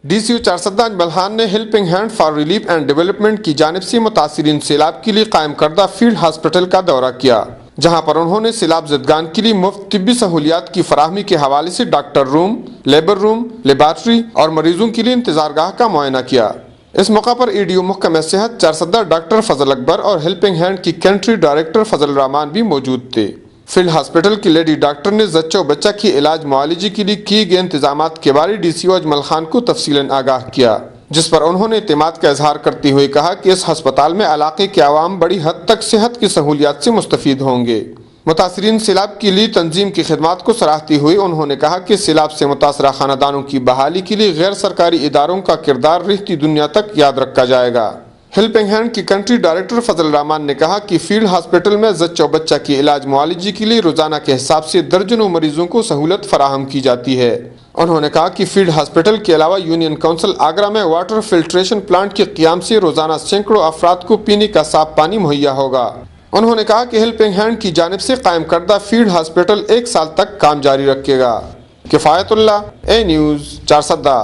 DCO Charsadda Ajmal Khan نے helping hand for relief and development کی جانب سے متاثرین سیلاب کے لیے قائم کردہ فیلڈ ہاسپٹل کا دورہ کیا، جہاں پر انہوں نے سیلاب زدگان کے لیے مفت طبی سہولیات کی فراہمی کے حوالے سے ڈاکٹر روم، لیبر روم، لیبارٹری اور مریضوں کے لیے انتظار گاہ کا معائنہ کیا۔ اس موقع پر EDO محکمہ صحت چارسدہ ڈاکٹر فضل اکبر اور ہیلپنگ ہینڈ کی کنٹری ڈائریکٹر فضل الرحمان بھی موجود تھے۔ فیلڈ ہاسپٹل کی لیڈی ڈاکٹر نے زچہ و بچہ کی علاج معالجے کے لیے کیے گئے انتظامات کے بارے DCO اجمل خان کو تفصیلاً آگاہ کیا، جس پر انہوں نے اعتماد کا اظہار کرتے ہوئے کہا کہ اس ہسپتال میں علاقے کے عوام بڑی حد تک صحت کی سہولیات سے مستفید ہوں گے۔ متاثرین سیلاب کے لیے تنظیم کی خدمات کو سراہتے ہوئے انہوں نے کہا کہ سیلاب سے متاثرہ خاندانوں کی بحالی کے لیے غیر سرکاری اداروں کا کردار رہتی دنیا تک یاد رکھا جائے گا۔ ہیلپنگ ہینڈ کی کنٹری ڈائریکٹر فضل الرحمان نے کہا کہ فیلڈ ہاسپٹل میں زچہ و بچہ کی علاج معالجے کے لیے روزانہ کے حساب سے درجنوں مریضوں کو سہولت فراہم کی جاتی ہے۔ انہوں نے کہا کہ فیلڈ ہاسپٹل کے علاوہ یونین کونسل آگرہ میں واٹر فلٹریشن پلانٹ کے قیام سے روزانہ سینکڑوں افراد کو پینے کا صاف پانی مہیا ہوگا۔ انہوں نے کہا کہ ہیلپنگ ہینڈ کی جانب سے قائم کردہ فیلڈ ہاسپٹل 1 سال تک کام جاری رکھے گا۔ کفایت اللہ، اے نیوز چارسدہ۔